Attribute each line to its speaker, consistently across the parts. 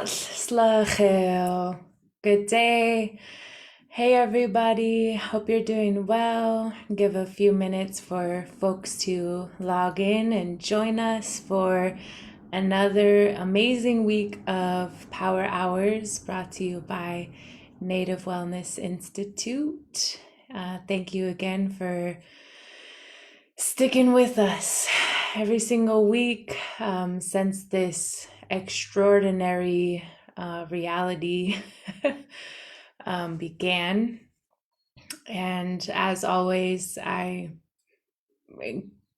Speaker 1: Slachel. Good day. Hey everybody, hope you're doing well. Give a few minutes for folks to log in and join us for another amazing week of Power Hours brought to you by Native Wellness Institute. Thank you again for sticking with us every single week since this extraordinary reality began. And as always, I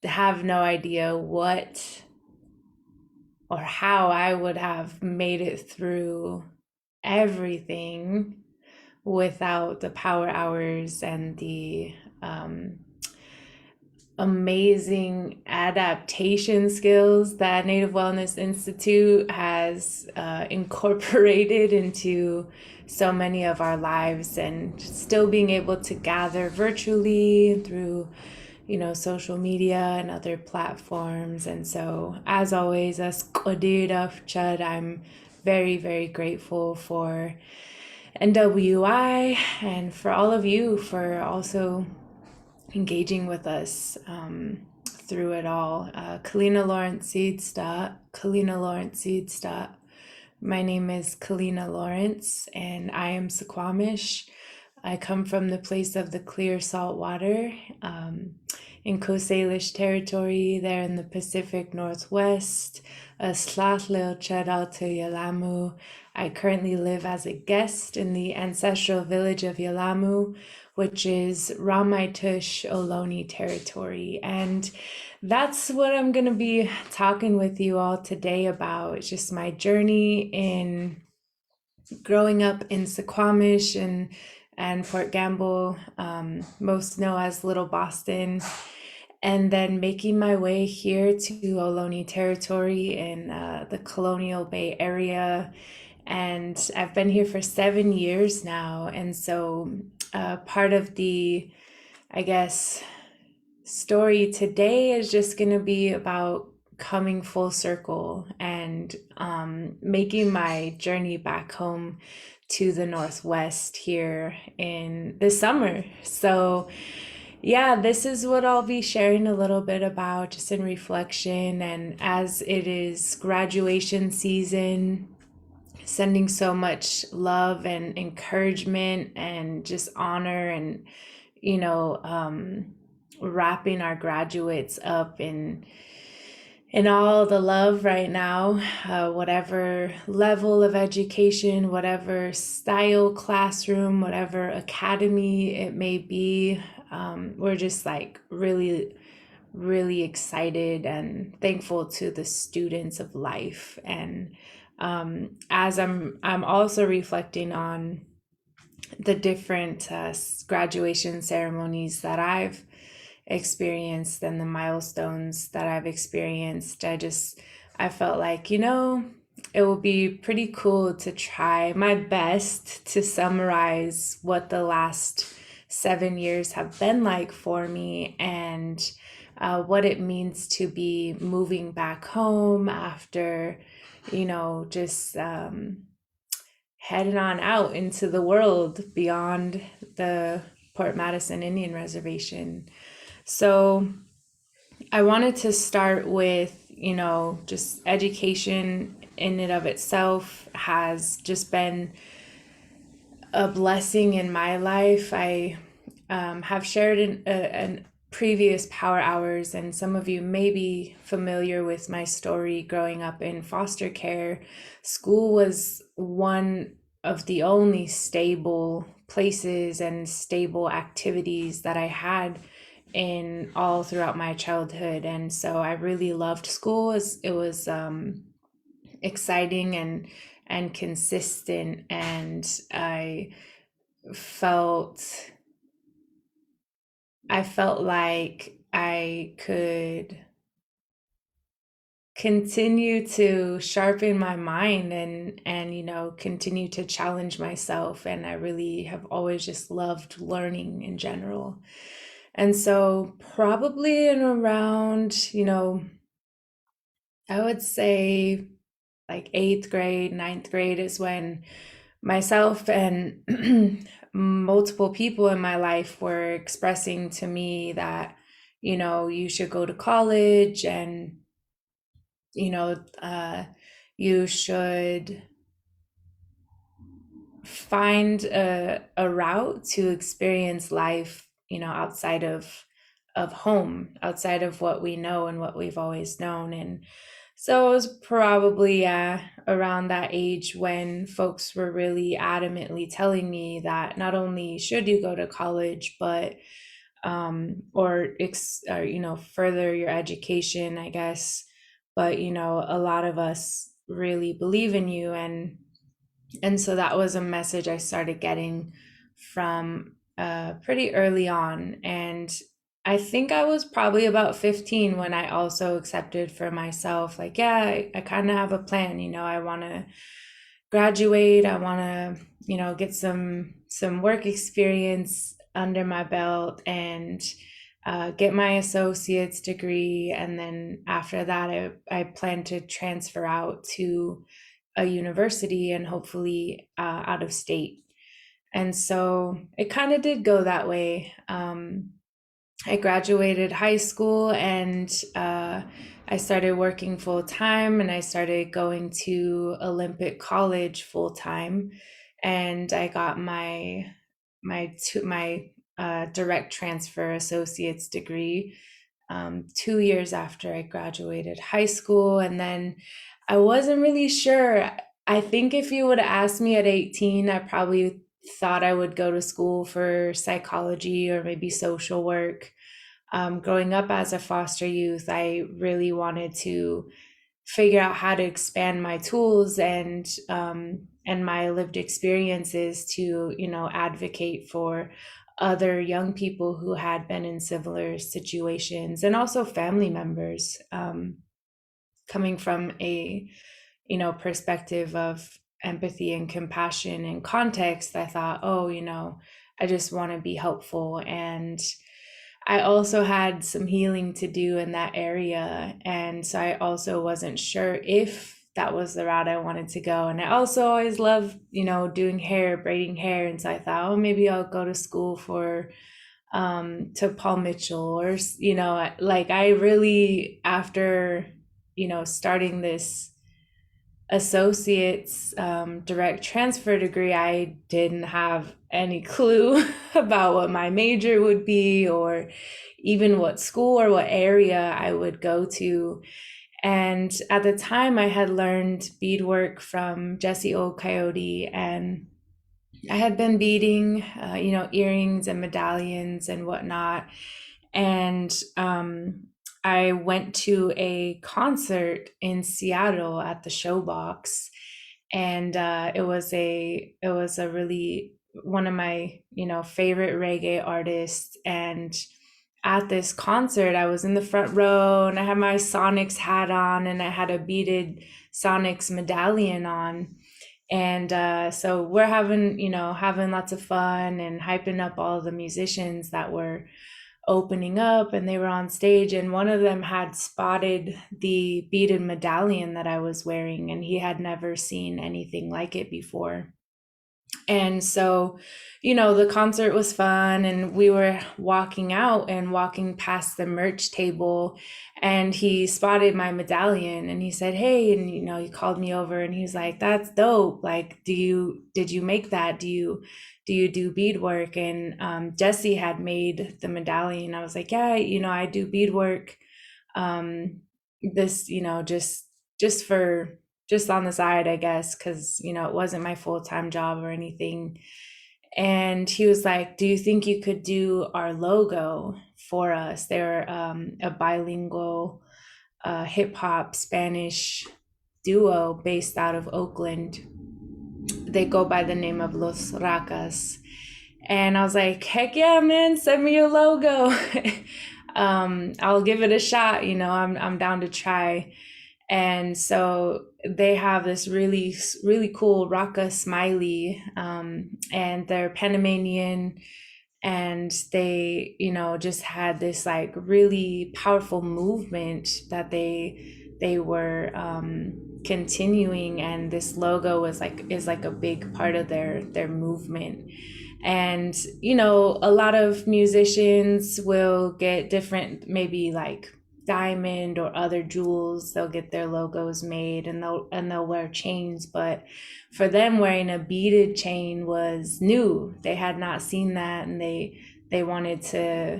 Speaker 1: have no idea what or how I would have made it through everything without the power hours and the amazing adaptation skills that Native Wellness Institute has incorporated into so many of our lives, and still being able to gather virtually through social media and other platforms. And so, as always, I'm very, very grateful for NWI and for all of you for also engaging with us through it all. Kalina Lawrence Kalina Lawrence. My name is Kalina Lawrence, and I am Suquamish. I come from the place of the clear salt water in Coast territory there in the Pacific Northwest. Slatlil Chedal to Yalamu. I currently live as a guest in the ancestral village of Yalamu, which is Ramaitush Ohlone territory. And that's what I'm going to be talking with you all today about. It's just my journey in growing up in Suquamish and Port Gamble, most know as Little Boston, and then making my way here to Ohlone territory in the Colonial Bay area. And I've been here for 7 years now. And so part of the, I guess, story today is just going to be about coming full circle and making my journey back home to the Northwest here in the summer. So yeah, this is what I'll be sharing a little bit about just in reflection. And as it is graduation season, sending so much love and encouragement and just honor and, wrapping our graduates up in all the love right now, whatever level of education, whatever style classroom, whatever academy it may be. We're just like really, really excited and thankful to the students of life. And as I'm also reflecting on the different graduation ceremonies that I've experienced and the milestones that I've experienced, I felt like, it will be pretty cool to try my best to summarize what the last 7 years have been like for me, and what it means to be moving back home after, just heading on out into the world beyond the Port Madison Indian Reservation. So I wanted to start with, just education in and of itself has just been a blessing in my life. I have shared in previous power hours, and some of you may be familiar with my story growing up in foster care. School was one of the only stable places and stable activities that I had in all throughout my childhood. And so I really loved school. It was exciting and consistent, and felt I felt like I could continue to sharpen my mind and continue to challenge myself. And I really have always just loved learning in general. And so probably in around, I would say like eighth grade, ninth grade is when myself and multiple people in my life were expressing to me that, you should go to college, and, you know, uh, you should find a route to experience life, outside of home, outside of what we know and what we've always known. And so it was probably around that age when folks were really adamantly telling me that not only should you go to college, but or further your education, I guess. But a lot of us really believe in you, and so that was a message I started getting from pretty early on. And I think I was probably about 15 when I also accepted for myself, like, yeah, I kind of have a plan. I want to graduate. I want to, get some work experience under my belt, and get my associate's degree. And then after that, I plan to transfer out to a university, and hopefully out of state. And so it kind of did go that way. I graduated high school, and I started working full time, and I started going to Olympic College full time, and I got my direct transfer associate's degree 2 years after I graduated high school. And then I wasn't really sure. I think if you would have asked me at 18, I probably thought I would go to school for psychology or maybe social work. Growing up as a foster youth, I really wanted to figure out how to expand my tools and my lived experiences to advocate for other young people who had been in similar situations, and also family members, coming from a perspective of empathy and compassion and context. I thought, oh, I just want to be helpful. And I also had some healing to do in that area. And so I also wasn't sure if that was the route I wanted to go. And I also always loved, doing hair, braiding hair. And so I thought, oh, maybe I'll go to school to Paul Mitchell, or, like, I really, after, starting this associate's direct transfer degree, I didn't have any clue about what my major would be, or even what school or what area I would go to. And at the time, I had learned beadwork from Jesse Old Coyote, and I had been beading, earrings and medallions and whatnot. And I went to a concert in Seattle at the Showbox, and it was a really one of my favorite reggae artists. And at this concert, I was in the front row, and I had my Sonics hat on, and I had a beaded Sonics medallion on. And so we're having lots of fun and hyping up all the musicians that were opening up, and they were on stage, and one of them had spotted the beaded medallion that I was wearing, and he had never seen anything like it before. And so, the concert was fun, and we were walking out and walking past the merch table, and he spotted my medallion, and he said, "Hey," and he called me over, and he's like, "That's dope. Like, did you make that? Do you do beadwork?" And Jesse had made the medallion. I was like, "Yeah, I do beadwork. This, just on the side, I guess, because it wasn't my full-time job or anything." And he was like, "Do you think you could do our logo for us?" They're a bilingual hip hop Spanish duo based out of Oakland. They go by the name of Los Racas. And I was like, "Heck yeah, man, send me your logo." I'll give it a shot. I'm down to try. And so they have this really, really cool Raka smiley, and they're Panamanian, and they, just had this like really powerful movement that they were continuing, and this logo is like a big part of their movement. And a lot of musicians will get different, maybe like diamond or other jewels, they'll get their logos made, and they'll wear chains. But for them, wearing a beaded chain was new. They had not seen that, and they wanted to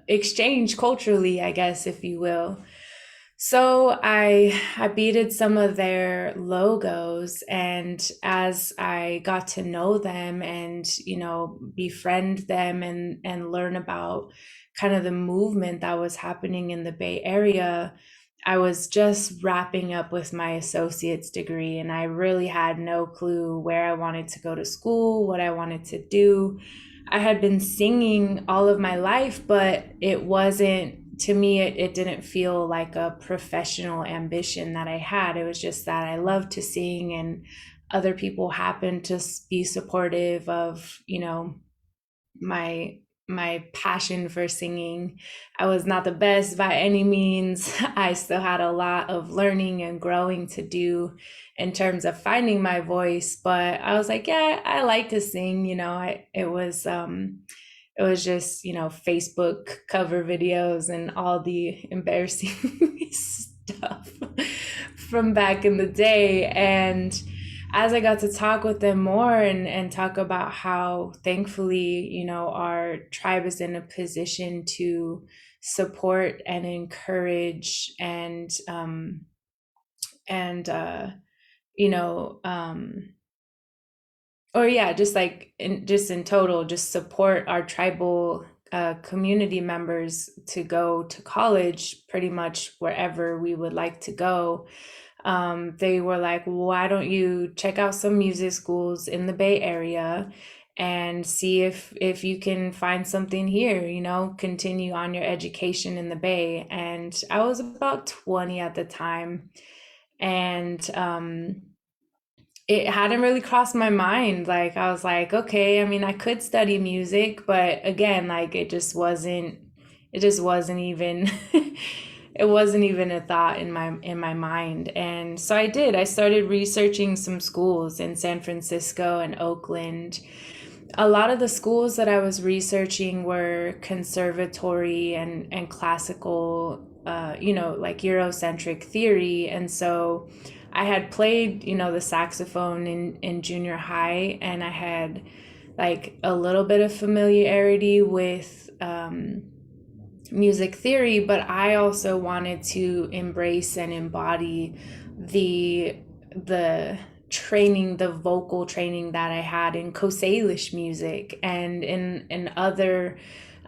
Speaker 1: exchange culturally, I guess, if you will. So I beaded some of their logos, and as I got to know them and befriend them and learn about kind of the movement that was happening in the Bay Area, I was just wrapping up with my associate's degree, and I really had no clue where I wanted to go to school, what I wanted to do. I had been singing all of my life, but it wasn't, to me, it didn't feel like a professional ambition that I had. It was just that I loved to sing, and other people happened to be supportive of, my my passion for singing. I was not the best by any means. I still had a lot of learning and growing to do in terms of finding my voice, but I was like, yeah, I like to sing. It was just, Facebook cover videos and all the embarrassing stuff from back in the day. And as I got to talk with them more and talk about how thankfully, our tribe is in a position to support and encourage and you know, or yeah, just like just in total, just support our tribal community members to go to college pretty much wherever we would like to go. They were like, why don't you check out some music schools in the Bay Area and see if you can find something here, continue on your education in the Bay. And I was about 20 at the time, and it hadn't really crossed my mind. Like, I was like, okay, I mean, I could study music, but again, like, it just wasn't even it wasn't even a thought in my mind. And so I started researching some schools in San Francisco and Oakland. A lot of the schools that I was researching were conservatory and classical, like Eurocentric theory. And so I had played, the saxophone in junior high, and I had like a little bit of familiarity with music theory, but I also wanted to embrace and embody the training, the vocal training that I had in Coast Salish music and in other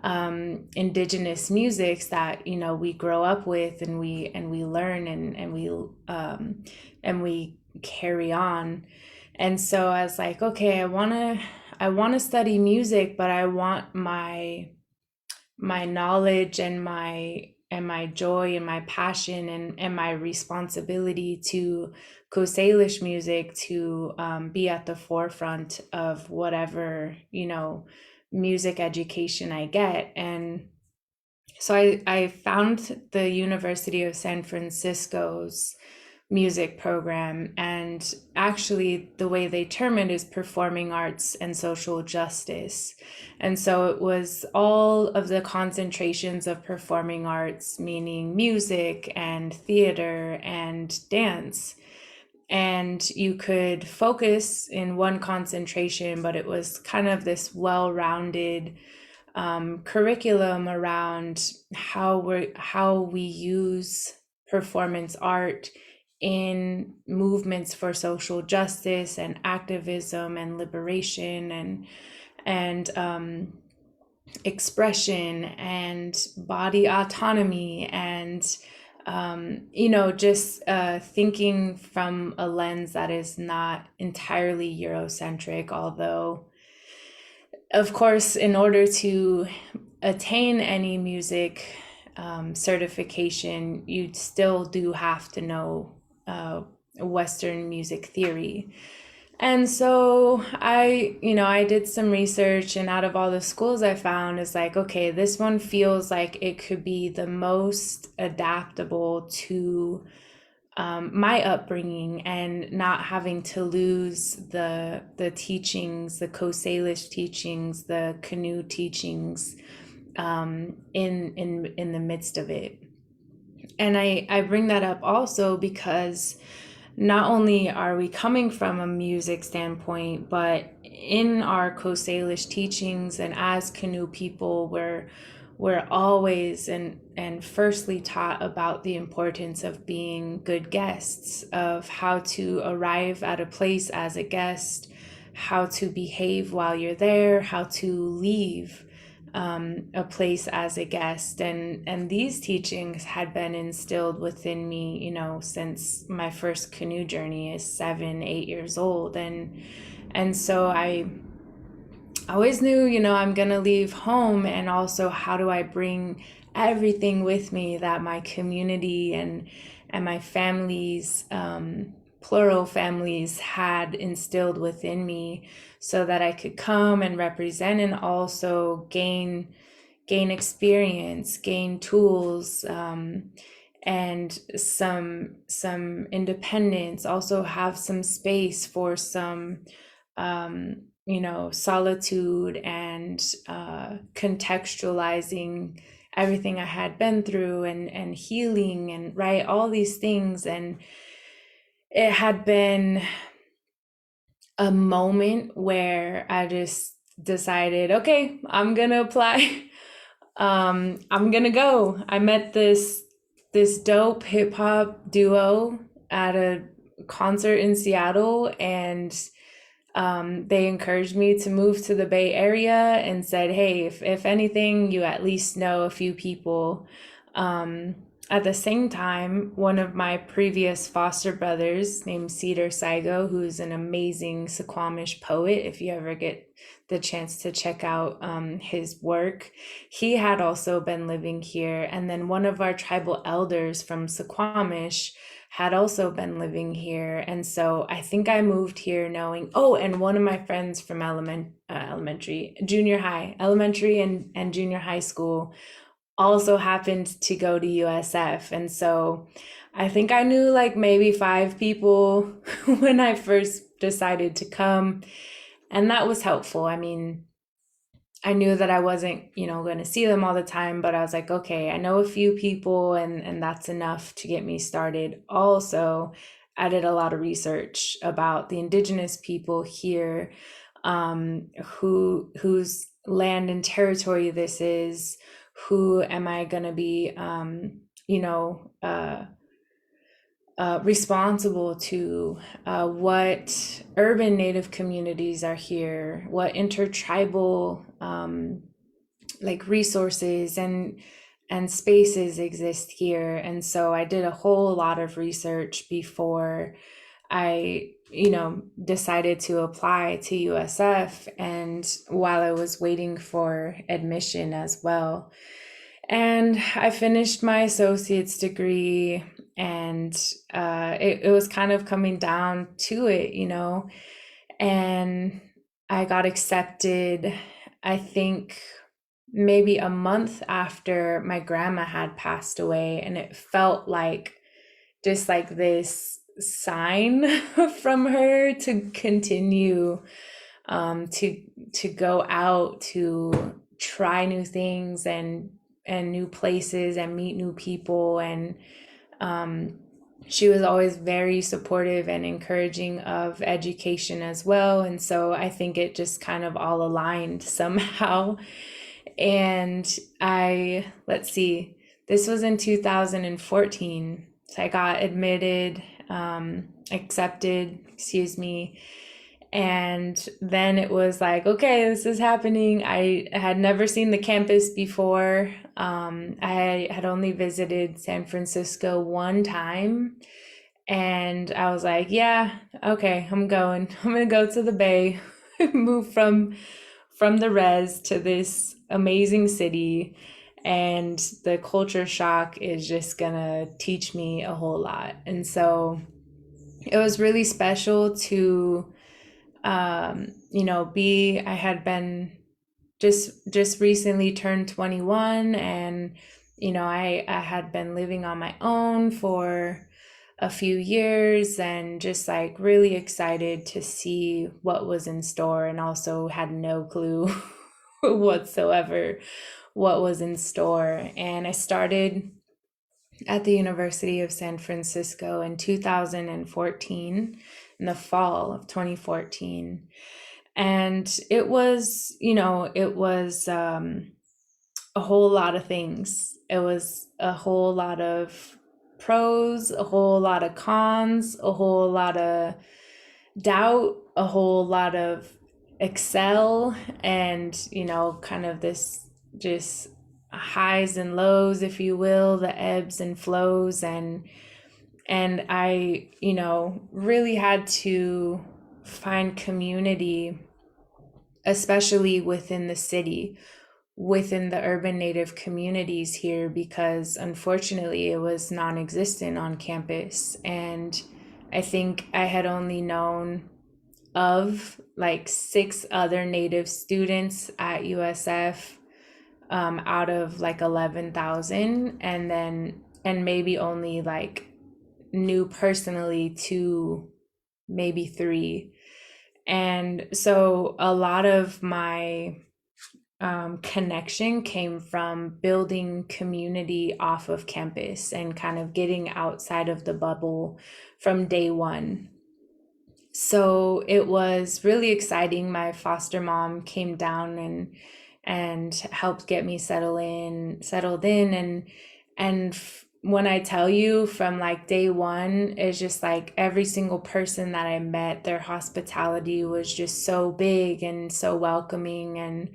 Speaker 1: indigenous musics that we grow up with, and we learn and we carry on. And so I was like, okay, I want to study music, but I want my knowledge and my joy and my passion and my responsibility to Coast Salish music to be at the forefront of whatever music education I get. And so I found the University of San Francisco's music program, and actually the way they term it is performing arts and social justice. And so it was all of the concentrations of performing arts, meaning music and theater and dance. And you could focus in one concentration, but it was kind of this well-rounded curriculum around how we use performance art in movements for social justice and activism and liberation and expression and body autonomy and just thinking from a lens that is not entirely Eurocentric, although of course in order to attain any music certification, you still do have to know Western music theory. And so I did some research, and out of all the schools I found, is like, okay, this one feels like it could be the most adaptable to my upbringing, and not having to lose the teachings, the Coast Salish teachings, the canoe teachings, in the midst of it. And I bring that up also because not only are we coming from a music standpoint, but in our Coast Salish teachings and as canoe people, we're always and firstly taught about the importance of being good guests, of how to arrive at a place as a guest, how to behave while you're there, how to leave a place as a guest. And these teachings had been instilled within me, since my first canoe journey is 7, 8 years old. And so I always knew, I'm gonna leave home, and also how do I bring everything with me that my community and my families, plural families, had instilled within me, so that I could come and represent, and also gain experience, gain tools, and some independence, also have some space for some solitude, and contextualizing everything I had been through, and healing, and right, all these things. And it had been a moment where I just decided, okay, I'm gonna apply. I'm gonna go. I met this dope hip hop duo at a concert in Seattle, and they encouraged me to move to the Bay Area, and said, hey, if anything, you at least know a few people. At the same time, one of my previous foster brothers, named Cedar Saigo, who's an amazing Suquamish poet, if you ever get the chance to check out his work, he had also been living here. And then one of our tribal elders from Suquamish had also been living here. And so I think I moved here knowing, oh, and one of my friends from elementary, junior high, elementary and junior high school also happened to go to USF. And so I think I knew like maybe 5 people when I first decided to come. And that was helpful. I mean, I knew that I wasn't, going to see them all the time, but I was like, okay, I know a few people, and that's enough to get me started. Also, I did a lot of research about the indigenous people here, whose land and territory this is. Who am I going to be, responsible to, what urban Native communities are here, what intertribal like resources and spaces exist here. And so I did a whole lot of research before I decided to apply to USF, and while I was waiting for admission as well. And I finished my associate's degree, and it was kind of coming down to it, and I got accepted, I think maybe a month after my grandma had passed away. And it felt like just like this sign from her to continue, to go out, to try new things, and new places, and meet new people. And she was always very supportive and encouraging of education as well. And so I think it just kind of all aligned somehow. And let's see, this was in 2014. So I got accepted, excuse me. And then it was like, okay, this is happening. I had never seen the campus before. I had only visited San Francisco one time. And I was like, yeah, okay, I'm going to go to the Bay, move from the res to this amazing city. And the culture shock is just gonna teach me a whole lot. And so it was really special to B, I had been just recently turned 21, and I had been living on my own for a few years, and just like really excited to see what was in store, and also had no clue whatsoever what was in store. And I started at the University of San Francisco in 2014, in the fall of 2014. And it was a whole lot of things. It was a whole lot of pros, a whole lot of cons, a whole lot of doubt, a whole lot of excel, and kind of this just highs and lows, if you will, the ebbs and flows. And I really had to find community, especially within the city, within the urban Native communities here, because unfortunately it was non-existent on campus. And I think I had only known of like 6 other Native students at USF, out of like 11,000, and maybe only like knew personally 2, maybe 3. And so a lot of my connection came from building community off of campus and kind of getting outside of the bubble from day one. So it was really exciting. My foster mom came down and helped get me settled in, and when I tell you, from like day one, it's just like every single person that I met, their hospitality was just so big and so welcoming,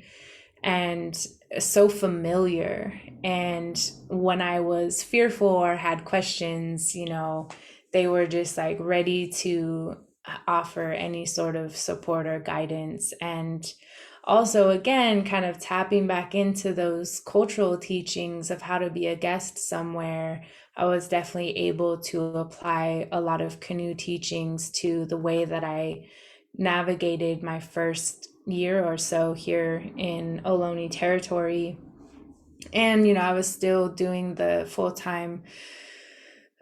Speaker 1: and so familiar. And when I was fearful or had questions, they were just like ready to offer any sort of support or guidance. And also, again, kind of tapping back into those cultural teachings of how to be a guest somewhere, I was definitely able to apply a lot of canoe teachings to the way that I navigated my first year or so here in Ohlone territory. And I was still doing the full-time,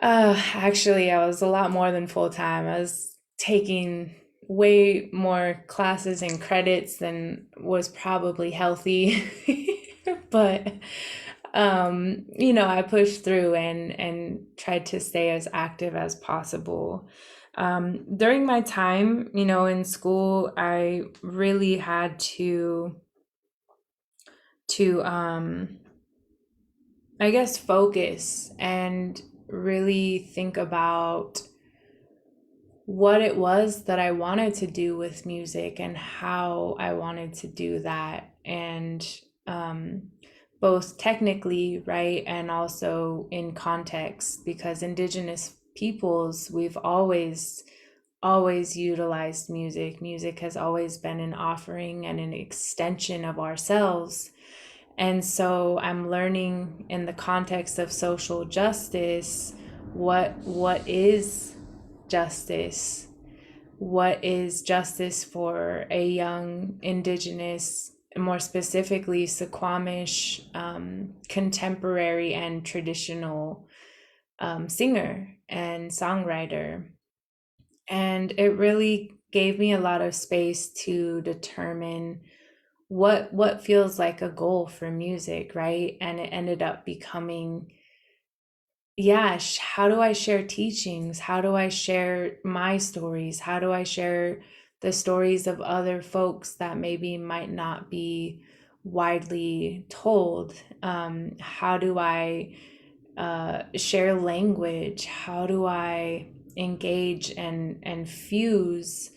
Speaker 1: actually I was a lot more than full-time. I was taking way more classes and credits than was probably healthy. But I pushed through and tried to stay as active as possible. During my time, in school, I really had to I guess focus and really think about what it was that I wanted to do with music and how I wanted to do that. And both technically, right, and also in context, because Indigenous peoples, we've always utilized music. Music has always been an offering and an extension of ourselves. And so I'm learning in the context of social justice, what is justice? What is justice for a young Indigenous, more specifically Suquamish, contemporary and traditional singer and songwriter? And it really gave me a lot of space to determine what feels like a goal for music, right? And it ended up becoming, yeah, how do I share teachings? How do I share my stories? How do I share the stories of other folks that maybe might not be widely told? How do I share language? How do I engage and fuse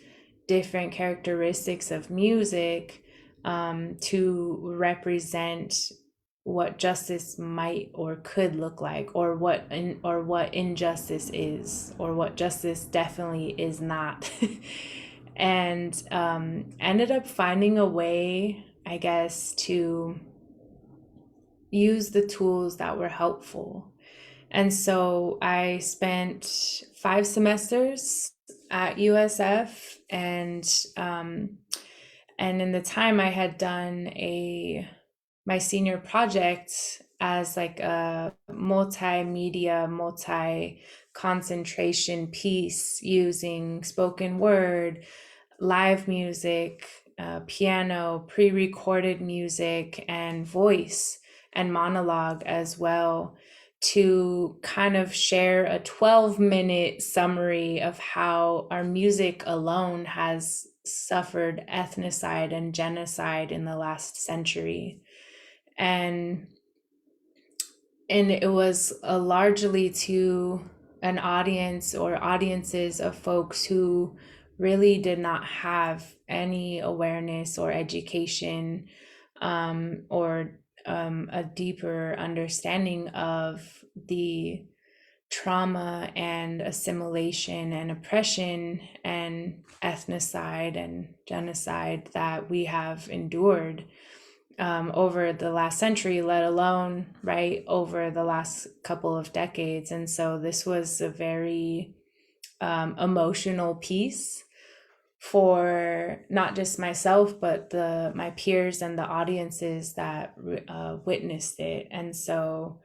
Speaker 1: different characteristics of music to represent what justice might or could look like, or what injustice is, or what justice definitely is not? And ended up finding a way, I guess, to use the tools that were helpful. And so I spent 5 semesters at USF, and in the time I had done my senior project as like a multimedia, multi concentration piece using spoken word, live music, piano, pre recorded music, and voice and monologue as well, to kind of share a 12-minute summary of how our music alone has suffered ethnocide and genocide in the last century. And it was largely to an audience or audiences of folks who really did not have any awareness or education, or a deeper understanding of the trauma and assimilation and oppression and ethnocide and genocide that we have endured over the last century, let alone right over the last couple of decades. And so this was a very emotional piece for not just myself, but my peers and the audiences that witnessed it. And so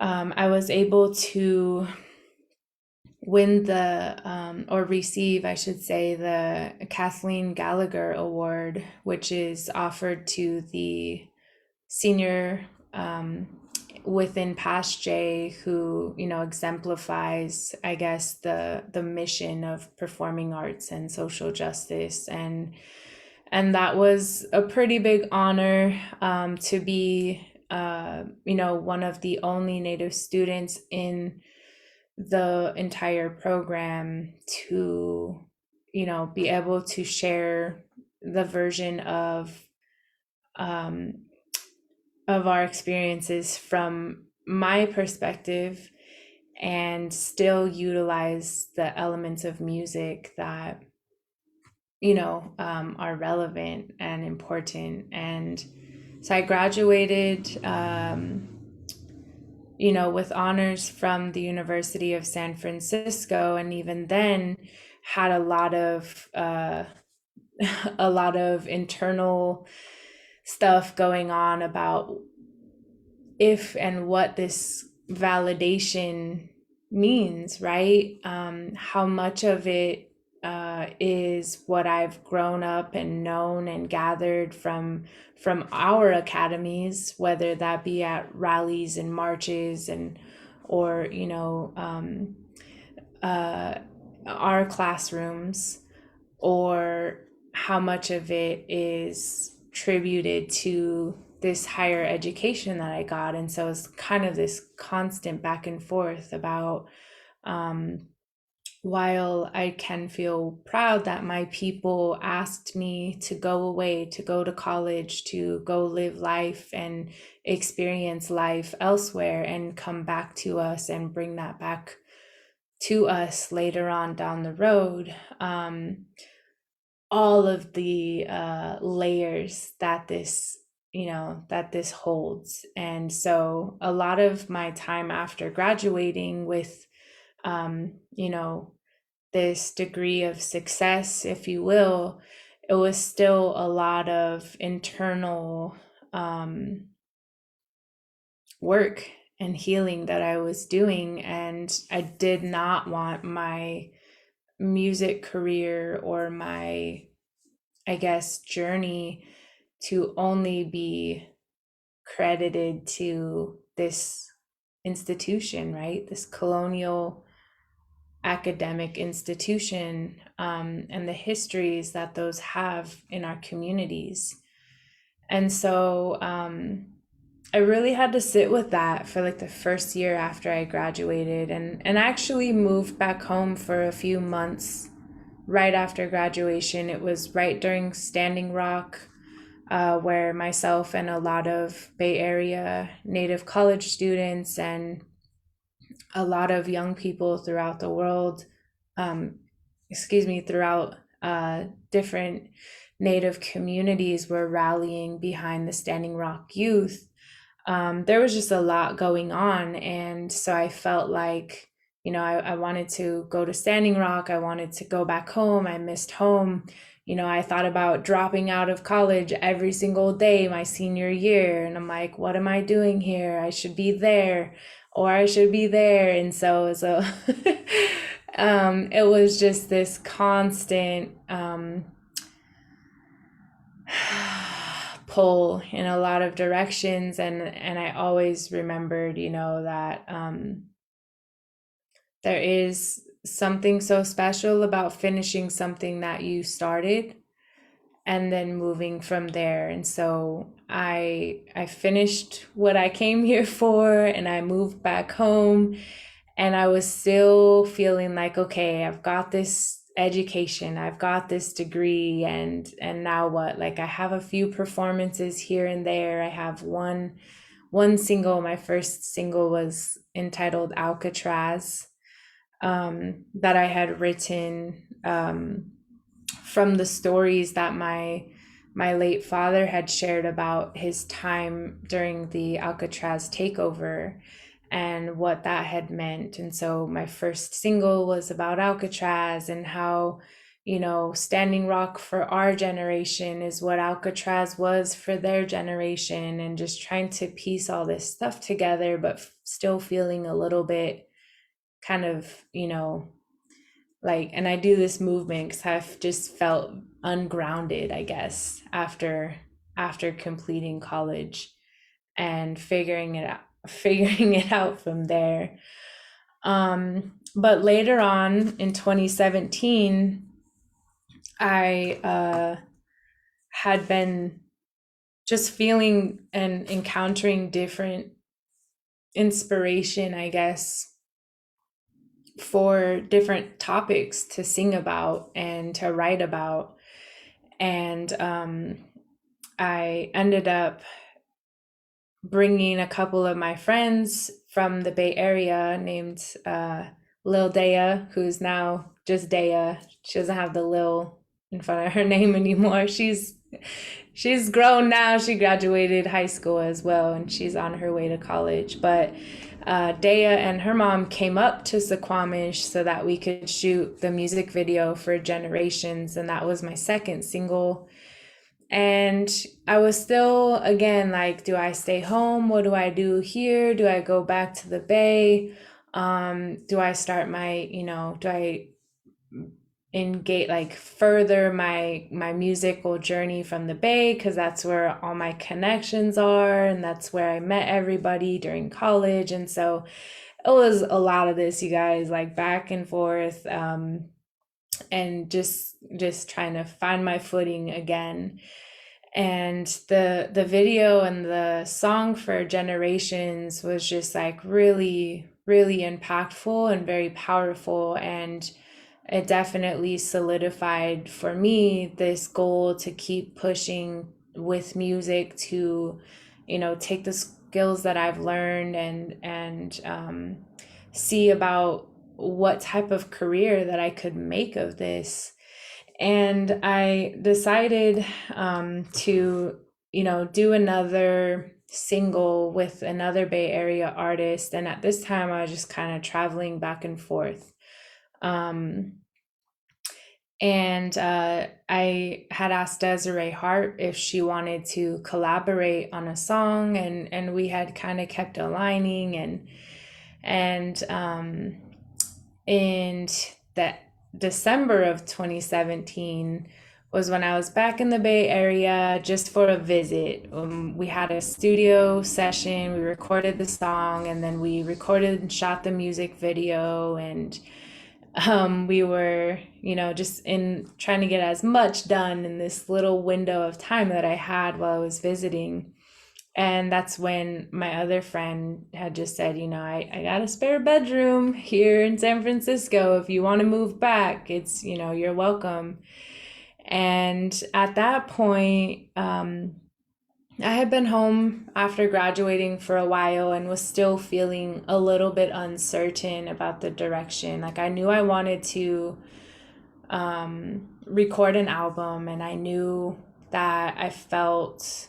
Speaker 1: I was able to win or receive, I should say, the Kathleen Gallagher Award, which is offered to the senior within Past J who, exemplifies, I guess, the mission of performing arts and social justice. And that was a pretty big honor, to be, one of the only Native students in the entire program to, be able to share the version of our experiences from my perspective, and still utilize the elements of music that are relevant and important. And so I graduated with honors from the University of San Francisco, and even then had a lot of a lot of internal stuff going on about if and what this validation means, right? How much of it is what I've grown up and known and gathered from our academies, whether that be at rallies and marches or our classrooms, or how much of it is tributed to this higher education that I got. And so it's kind of this constant back and forth about, while I can feel proud that my people asked me to go away, to go to college, to go live life and experience life elsewhere and come back to us and bring that back to us later on down the road, all of the layers that this holds. And so a lot of my time after graduating with this degree of success, if you will, it was still a lot of internal work and healing that I was doing. And I did not want my music career or my, I guess, journey to only be credited to this institution, right? This colonial academic institution, and the histories that those have in our communities. And so I really had to sit with that for like the first year after I graduated, and actually moved back home for a few months right after graduation. It was right during Standing Rock, where myself and a lot of Bay Area Native college students and a lot of young people throughout the world, throughout different Native communities were rallying behind the Standing Rock youth. There was just a lot going on. And so I felt like I wanted to go to Standing Rock. I wanted to go back home. I missed home. I thought about dropping out of college every single day my senior year. And I'm like, what am I doing here? I should be there or I should be there. And so it was just this constant pull in a lot of directions. And I always remembered, that there is something so special about finishing something that you started and then moving from there. And so I finished what I came here for and I moved back home, and I was still feeling like, okay, I've got this education, I've got this degree, and now what? Like, I have a few performances here and there. I have one single. My first single was entitled Alcatraz, that I had written from the stories that my late father had shared about his time during the Alcatraz takeover and what that had meant. And so my first single was about Alcatraz and how, Standing Rock for our generation is what Alcatraz was for their generation, and just trying to piece all this stuff together, but still feeling a little bit kind of, like, and I do this movement because I've just felt ungrounded, I guess, after completing college and figuring it out from there. But later on in 2017, I had been just feeling and encountering different inspiration, I guess, for different topics to sing about and to write about. And I ended up bringing a couple of my friends from the Bay Area named Lil Dea, who's now just Dea. She doesn't have the Lil in front of her name anymore. She's grown now. She graduated high school as well, and she's on her way to college. But Dea and her mom came up to Suquamish so that we could shoot the music video for Generations, and that was my second single. And I was still, again, like, do I stay home? What do I do here? Do I go back to the Bay? Do I start my, do I engage, like, further my musical journey from the Bay, because that's where all my connections are, and that's where I met everybody during college. And so it was a lot of this, you guys, like, back and forth, and just trying to find my footing again. And the video and the song for Generations was just like really, really impactful and very powerful. And it definitely solidified for me this goal to keep pushing with music, to, take the skills that I've learned and see about what type of career that I could make of this. And I decided to, do another single with another Bay Area artist. And at this time, I was just kind of traveling back and forth. And I had asked Desiree Hart if she wanted to collaborate on a song, and we had kind of kept aligning, and in that December of 2017 was when I was back in the Bay Area just for a visit. We had a studio session, we recorded the song, and then we recorded and shot the music video. And we were, just in trying to get as much done in this little window of time that I had while I was visiting. And that's when my other friend had just said, I got a spare bedroom here in San Francisco. If you want to move back, it's, you're welcome. And at that point, I had been home after graduating for a while and was still feeling a little bit uncertain about the direction. Like, I knew I wanted to record an album, and I knew that I felt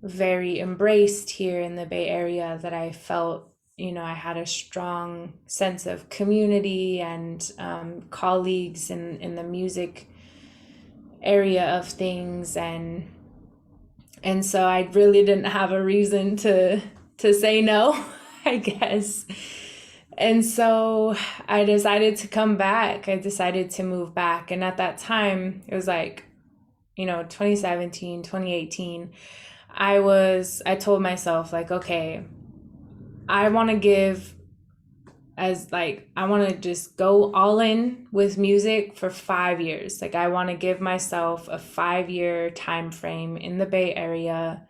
Speaker 1: very embraced here in the Bay Area, that I felt I had a strong sense of community and colleagues in the music area of things, and so I really didn't have a reason to say no, I guess. And so I decided to come back. I decided to move back. And at that time, it was like, 2017, 2018. I told myself, like, okay, I want to I want to just go all in with music for 5 years. Like, I want to give myself a 5 year time frame in the Bay Area,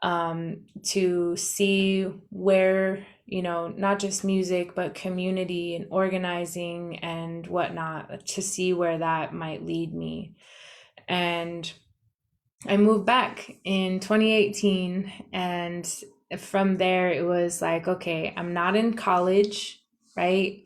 Speaker 1: to see where, not just music, but community and organizing and whatnot, to see where that might lead me. And I moved back in 2018. And from there, it was like, okay, I'm not in college, right?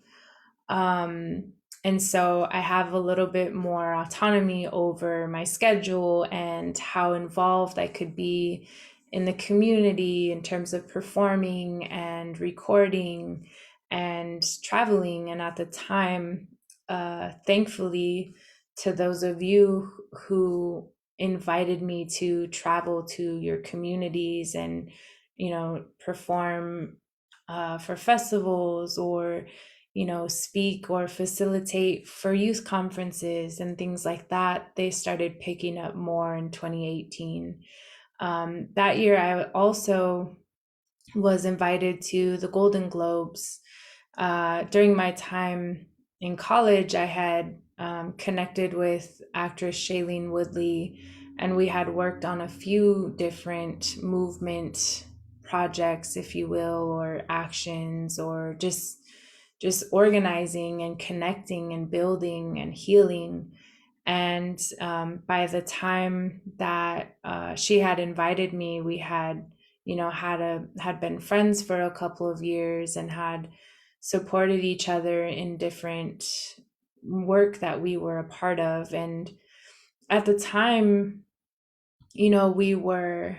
Speaker 1: Um, and so I have a little bit more autonomy over my schedule and how involved I could be in the community in terms of performing and recording and traveling. And at the time, thankfully, to those of you who invited me to travel to your communities and, perform for festivals, or speak or facilitate for youth conferences and things like that, they started picking up more in 2018. That year, I also was invited to the Golden Globes. During my time in college, I had connected with actress Shailene Woodley, and we had worked on a few different movement projects, if you will, or actions, or just organizing and connecting and building and healing. And by the time that she had invited me, we had, had been friends for a couple of years and had supported each other in different work that we were a part of. And at the time, we were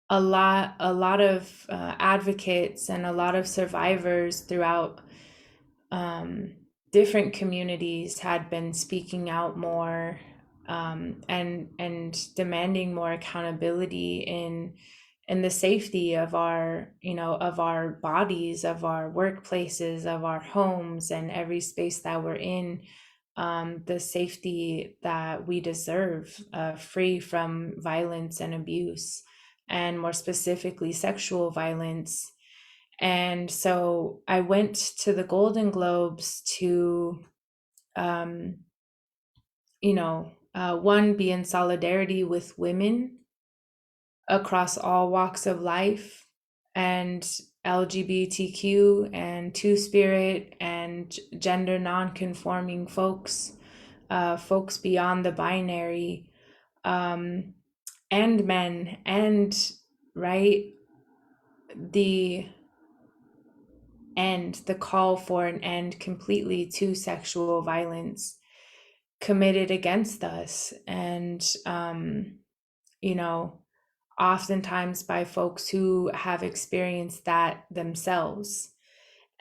Speaker 1: a lot of advocates and a lot of survivors throughout different communities had been speaking out more, and demanding more accountability in the safety of our bodies, of our workplaces, of our homes, and every space that we're in, the safety that we deserve, free from violence and abuse, and more specifically sexual violence. And so I went to the Golden Globes to, one, be in solidarity with women across all walks of life, and LGBTQ and Two Spirit and gender non-conforming folks, folks beyond the binary, and men, and right, the the call for an end completely to sexual violence committed against us. And, you know, oftentimes by folks who have experienced that themselves.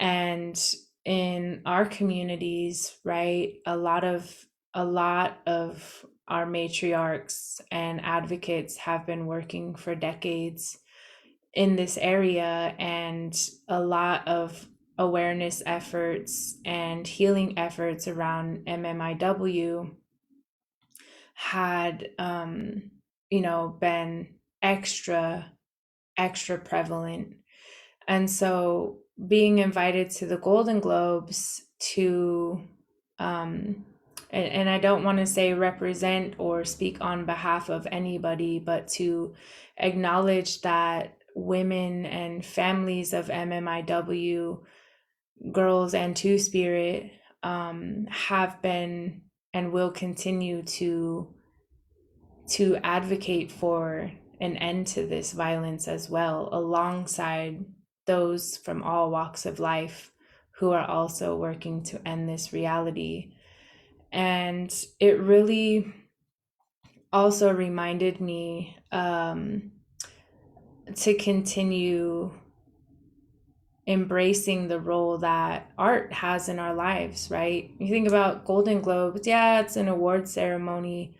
Speaker 1: And in our communities, right, a lot of our matriarchs and advocates have been working for decades in this area, and a lot of awareness efforts and healing efforts around MMIW had, been extra prevalent. And so being invited to the Golden Globes to, and I don't want to say represent or speak on behalf of anybody, but to acknowledge that women and families of MMIW, girls and Two Spirit, have been and will continue to advocate for an end to this violence as well, alongside those from all walks of life who are also working to end this reality. And it really also reminded me, to continue embracing the role that art has in our lives, right? You think about Golden Globes, yeah, it's an award ceremony,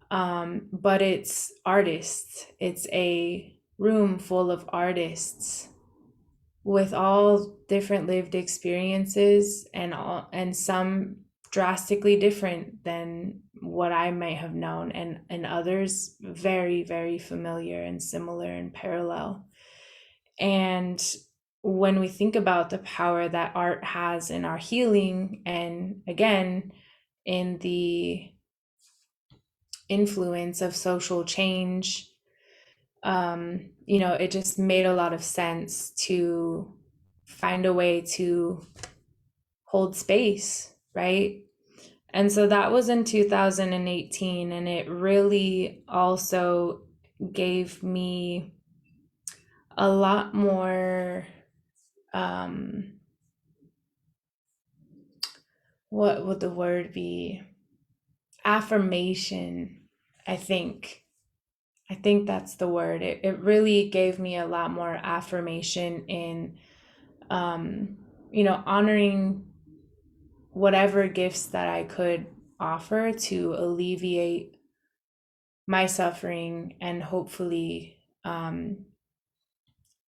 Speaker 1: but it's artists. It's a room full of artists with all different lived experiences, and some drastically different than what I might have known, and others very, very familiar and similar and parallel. And when we think about the power that art has in our healing, and again, in the influence of social change, it just made a lot of sense to find a way to hold space, right? And so that was in 2018, and it really also gave me a lot more, what would the word be? Affirmation, I think. I think that's the word. It really gave me a lot more affirmation in, honoring whatever gifts that I could offer to alleviate my suffering, and hopefully,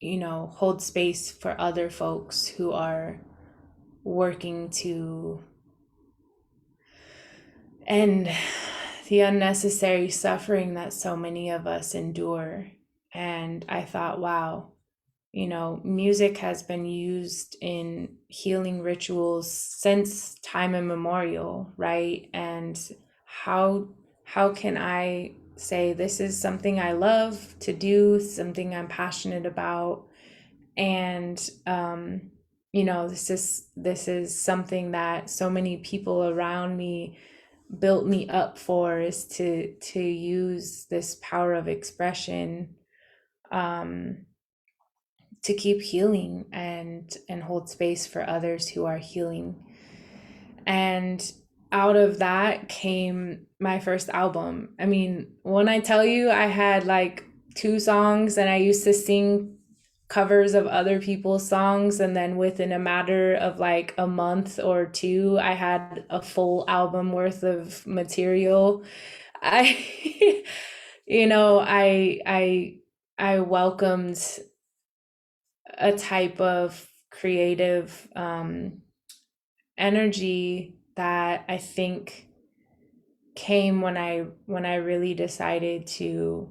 Speaker 1: hold space for other folks who are working to end the unnecessary suffering that so many of us endure. And I thought, wow, music has been used in healing rituals since time immemorial, right? And how can I say this is something I love to do, something I'm passionate about, and this is something that so many people around me built me up for, is to use this power of expression, to keep healing and hold space for others who are healing. And out of that came my first album. I mean, when I tell you I had like 2 songs, and I used to sing covers of other people's songs, and then within a matter of like a month or two, I had a full album worth of material. I I welcomed a type of creative, energy that I think came when I really decided to,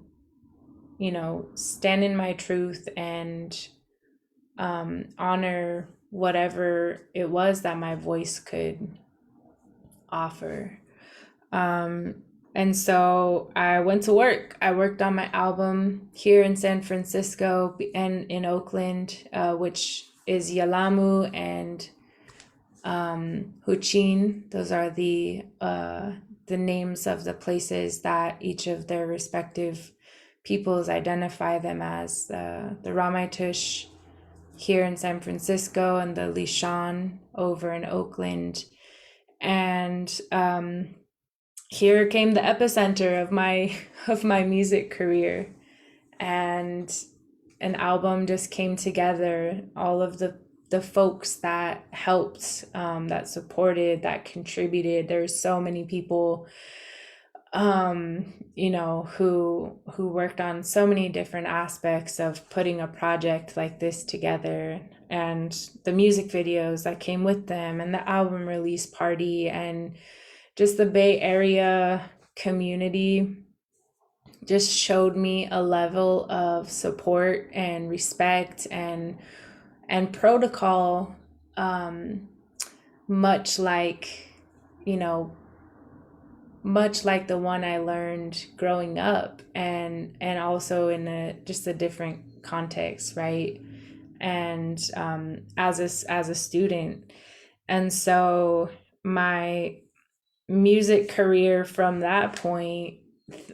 Speaker 1: stand in my truth, and honor whatever it was that my voice could offer. And so I went to work. I worked on my album here in San Francisco and in Oakland, which is Yalamu and Huchin. Those are the names of the places that each of their respective peoples identify them as. The Ramaytush here in San Francisco, and the Lishan over in Oakland. And here came the epicenter of my music career, and an album just came together. All of the folks that helped, that supported, that contributed. There's so many people, who worked on so many different aspects of putting a project like this together, and the music videos that came with them, and the album release party, and just the Bay Area community just showed me a level of support and respect and protocol, much like, much like the one I learned growing up, and also in just a different context, right? And as a student. And so my music career from that point,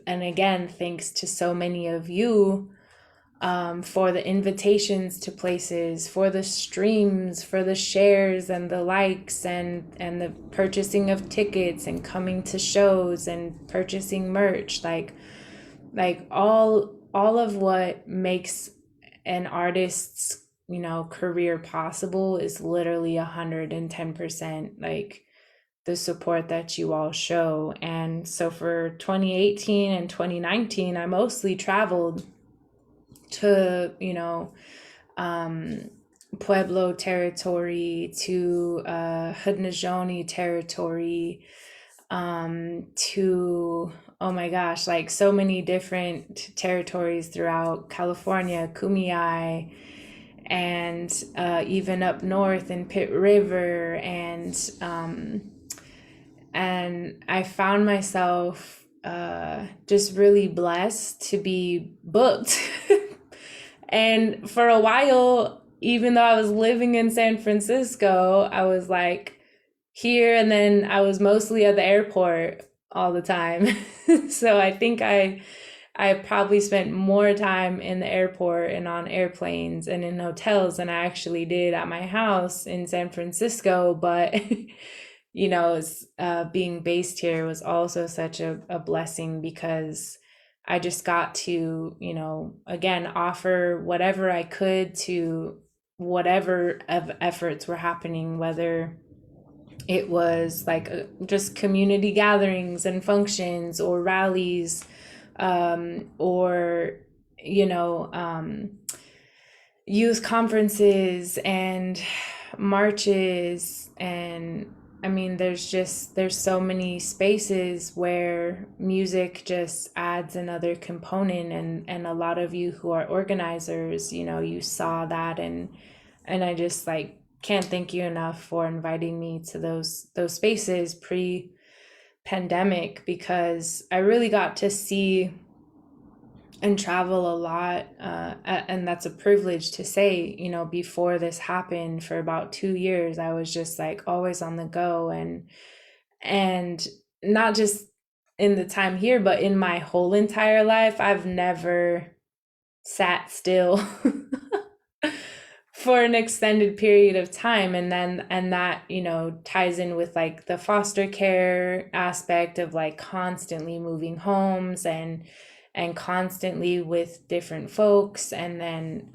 Speaker 1: and again, thanks to so many of you, for the invitations to places, for the streams, for the shares and the likes, and the purchasing of tickets, and coming to shows, and purchasing merch, like all of what makes an artist's career possible is literally 110%, like the support that you all show. And so for 2018 and 2019, I mostly traveled to, Pueblo territory, to Haudenosaunee territory, to, oh my gosh, like so many different territories throughout California, Kumeyaay, and even up north in Pitt River, and I found myself just really blessed to be booked. And for a while, even though I was living in San Francisco, I was like here, and then I was mostly at the airport all the time. So I think I probably spent more time in the airport and on airplanes and in hotels than I actually did at my house in San Francisco. But being based here was also such a blessing, because I just got to, again, offer whatever I could to whatever efforts were happening, whether it was like just community gatherings and functions or rallies, or, youth conferences and marches. And I mean, there's so many spaces where music just adds another component, and a lot of you who are organizers, you saw that. And I just like can't thank you enough for inviting me to those spaces pre-pandemic, because I really got to see and travel a lot, and that's a privilege to say. Before this happened, for about 2 years, I was just like always on the go, and not just in the time here, but in my whole entire life, I've never sat still for an extended period of time. And that ties in with like the foster care aspect of like constantly moving homes, and constantly with different folks. And then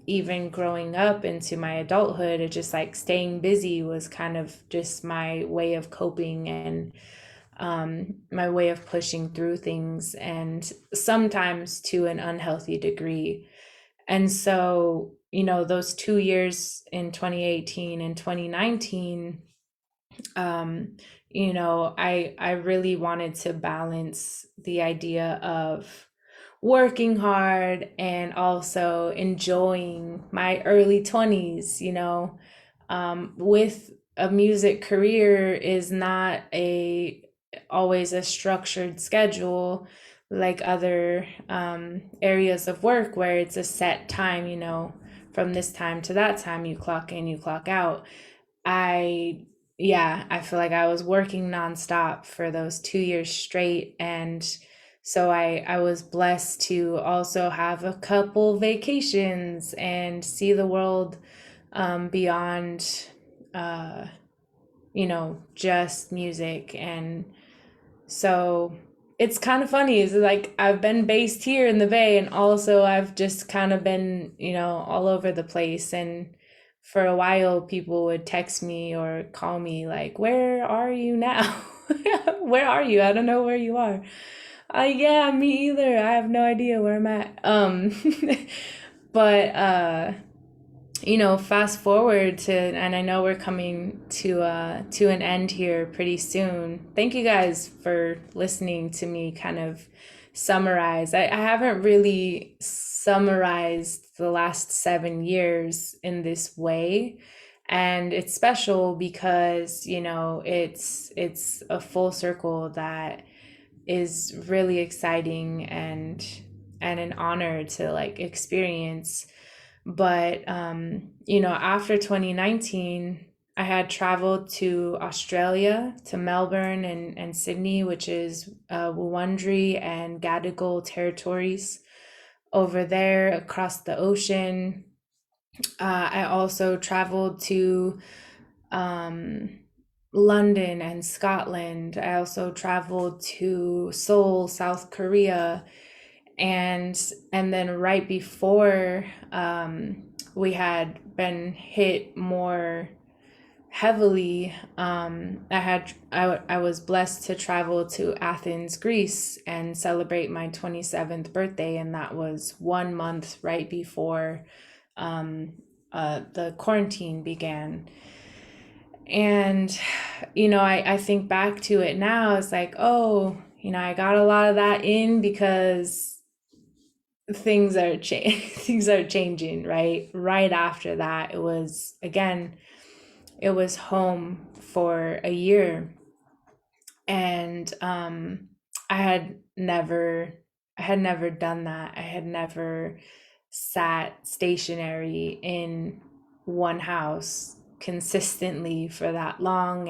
Speaker 1: even growing up into my adulthood, it just like staying busy was kind of just my way of coping, and my way of pushing through things, and sometimes to an unhealthy degree. And so, those 2 years in 2018 and 2019, I really wanted to balance the idea of working hard and also enjoying my early 20s. With a music career is not a always a structured schedule like other areas of work, where it's a set time, from this time to that time, you clock in, you clock out. I Yeah, I feel like I was working nonstop for those 2 years straight. And so I was blessed to also have a couple vacations and see the world beyond uh, just music. And so it's kind of funny. Is like I've been based here in the Bay, and also I've just kind of been, all over the place. And for a while, people would text me or call me like, "Where are you now? Where are you? I don't know where you are." Yeah, me either. I have no idea where I'm at. But fast forward to, and I know we're coming to an end here pretty soon. Thank you guys for listening to me kind of summarize. I haven't really summarized the last 7 years in this way. And it's special because, it's a full circle that is really exciting, and an honor to like experience. But after 2019, I had traveled to Australia, to Melbourne and Sydney, which is Wurundjeri and Gadigal territories over there across the ocean. I also traveled to um, London and Scotland. I also traveled to Seoul, South Korea, and then right before we had been hit more heavily. I was blessed to travel to Athens, Greece, and celebrate my 27th birthday, and that was 1 month right before um, the quarantine began. And I think back to it now. It's like, oh, I got a lot of that in because things are changing, right after that. It was, again, it was home for a year. And I had never done that. I had never sat stationary in one house consistently for that long.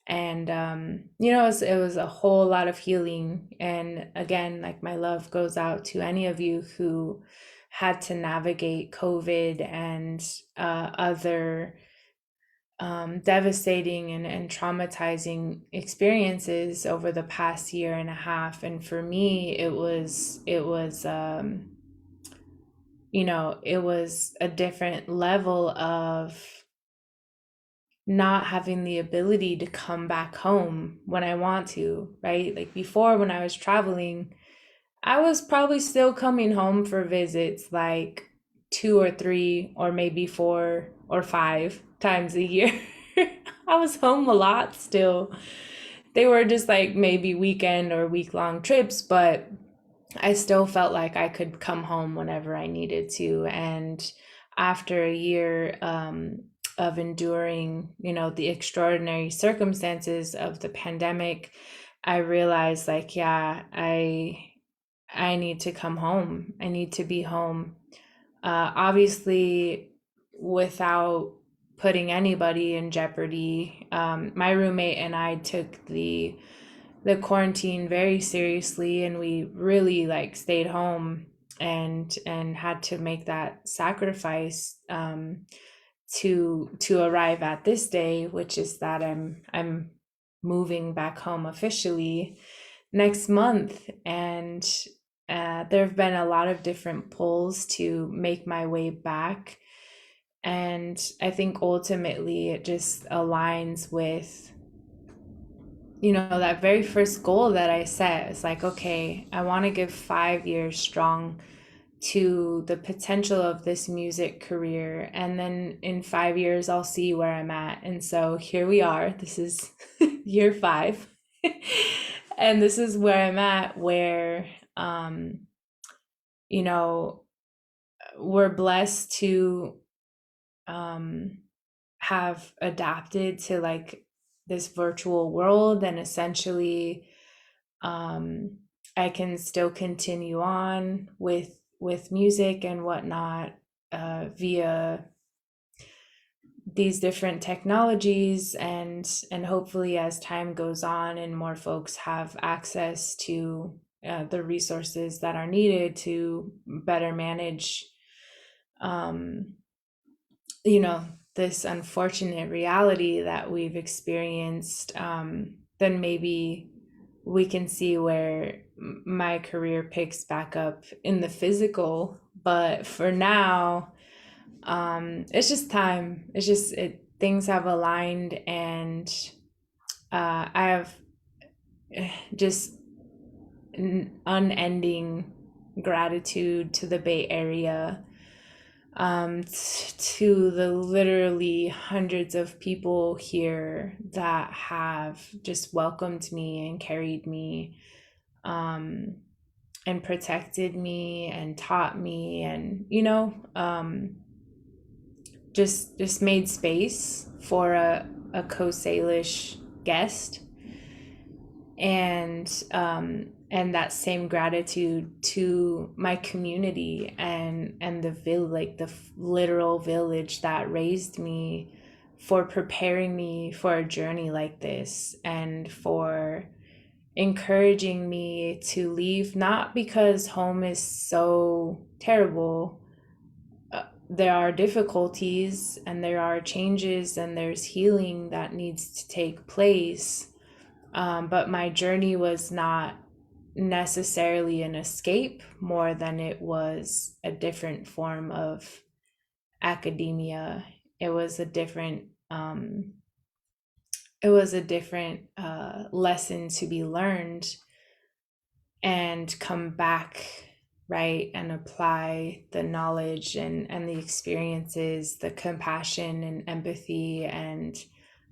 Speaker 1: And it was a whole lot of healing. And again, like, my love goes out to any of you who had to navigate COVID and other devastating and traumatizing experiences over the past year and a half. And for me, it was a different level of not having the ability to come back home when I want to, right? Like, before, when I was traveling, I was probably still coming home for visits like 2 or 3 or maybe 4 or 5 times a year. I was home a lot still. They were just like maybe weekend or week-long trips, but I still felt like I could come home whenever I needed to. And after a year of enduring, the extraordinary circumstances of the pandemic, I realized, like, yeah, I need to come home. I need to be home. Obviously, without putting anybody in jeopardy. My roommate and I took the quarantine very seriously, and we really, like, stayed home and had to make that sacrifice to arrive at this day, which is that I'm moving back home officially next month. And there have been a lot of different pulls to make my way back. And I think ultimately it just aligns with, that very first goal that I set. It's like, okay, I want to give 5 years strong to the potential of this music career. And then in 5 years, I'll see where I'm at. And so here we are. This is year 5. And this is where I'm at, where, you know, we're blessed to have adapted to, like, this virtual world. And essentially, I can still continue on with music and whatnot via these different technologies. And hopefully, as time goes on and more folks have access to the resources that are needed to better manage you know this unfortunate reality that we've experienced, then maybe we can see where my career picks back up in the physical. But for now, it's just time. Things have aligned. And I have just unending gratitude to the Bay Area, to the literally hundreds of people here that have just welcomed me and carried me, and protected me and taught me, and just made space for a co-Salish guest. And that same gratitude to my community and the literal village that raised me, for preparing me for a journey like this, and for encouraging me to leave, not because home is so terrible. There are difficulties, and there are changes, and there's healing that needs to take place. But my journey was not necessarily an escape, more than it was a different form of academia. It was a different it was a different lesson to be learned, and come back, right, and apply the knowledge and the experiences, the compassion and empathy and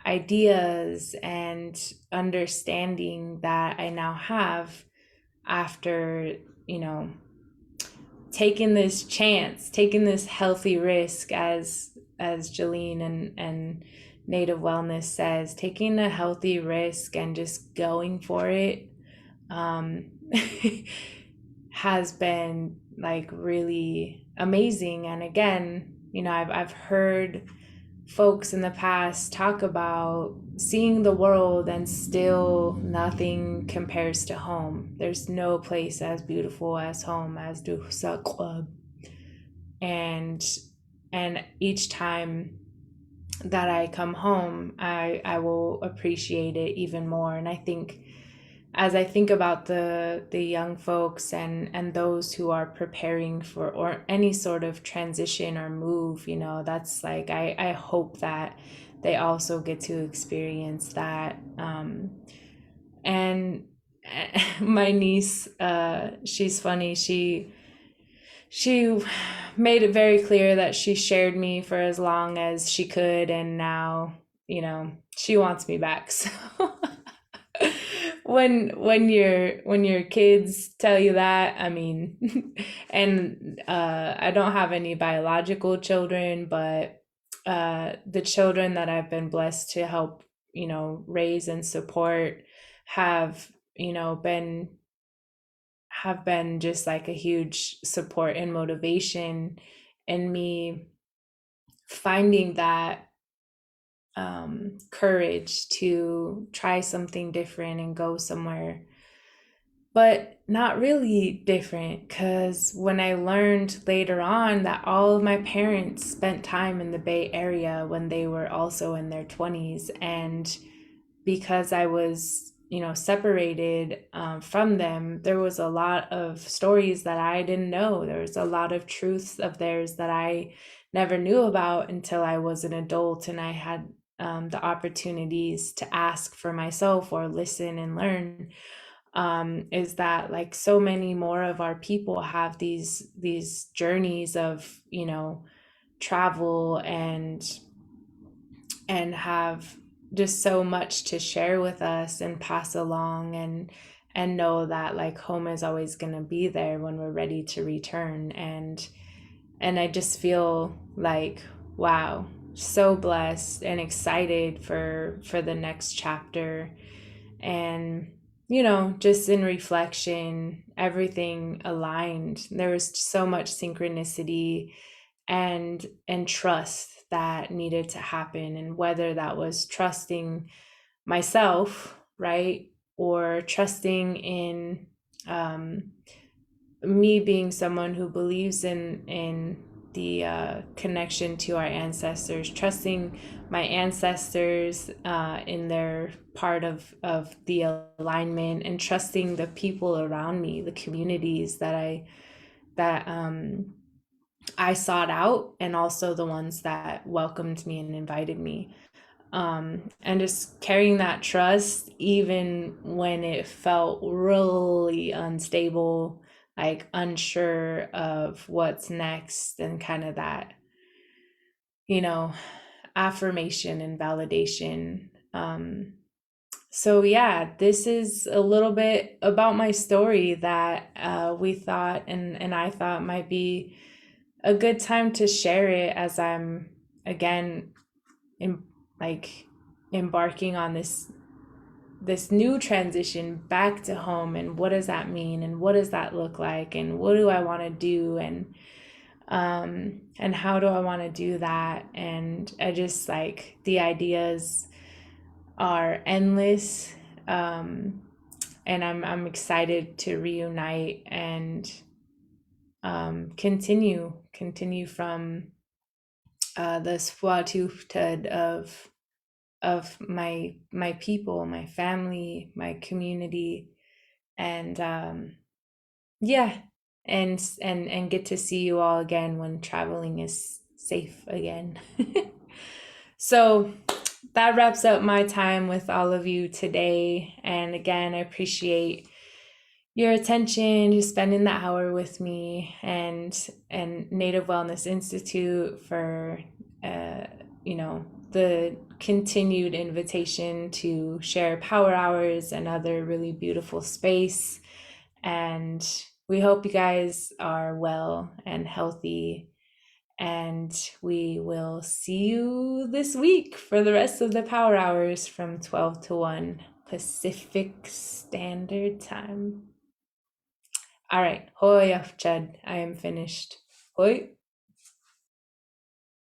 Speaker 1: ideas and understanding that I now have after, you know, taking this chance, taking this healthy risk, as Shailene and Native Wellness says, taking a healthy risk and just going for it, um, has been like really amazing. And again, you know, I've heard folks in the past talk about seeing the world and still nothing compares to home. There's no place as beautiful as home, as du sa club. And each time that I come home, I will appreciate it even more. And I think, as I think about the young folks and those who are preparing for or any sort of transition or move, you know, that's like I hope that they also get to experience that. And my niece, she's funny. She made it very clear that she shared me for as long as she could, and now, you know, she wants me back. So when your kids tell you that, I mean, and I don't have any biological children, but the children that I've been blessed to help, you know, raise and support have, you know, have been just like a huge support and motivation in me finding that courage to try something different and go somewhere, but not really different. Because when I learned later on that all of my parents spent time in the Bay Area when they were also in their 20s, and because I was, you know, separated from them, there was a lot of stories that I didn't know. There was a lot of truths of theirs that I never knew about until I was an adult and I had the opportunities to ask for myself or listen and learn. Is that like so many more of our people have these journeys of, you know, travel and have just so much to share with us and pass along, and know that like home is always going to be there when we're ready to return. And I just feel like, wow, so blessed and excited for the next chapter. And you know, just in reflection, everything aligned. There was so much synchronicity and trust that needed to happen, and whether that was trusting myself, right, or trusting in me being someone who believes in the connection to our ancestors, trusting my ancestors in their part of the alignment, and trusting the people around me, the communities that I sought out, and also the ones that welcomed me and invited me. And just carrying that trust, even when it felt really unstable, like unsure of what's next, and kind of that, you know, affirmation and validation. So yeah, this is a little bit about my story that we thought and I thought might be a good time to share it, as I'm again in, like embarking on this new transition back to home. And what does that mean, and what does that look like, and what do I want to do, and how do I want to do that. And I just like, the ideas are endless. And I'm excited to reunite and continue from the Swatuftud of my people, my family, my community, and yeah, and get to see you all again when traveling is safe again. So that wraps up my time with all of you today. And again, I appreciate your attention, just spending the hour with me, and Native Wellness Institute for the continued invitation to share power hours and other really beautiful space. And we hope you guys are well and healthy. And we will see you this week for the rest of the power hours from 12 to 1 Pacific Standard Time. All right. Hoi, Chad. I am finished. Hoi.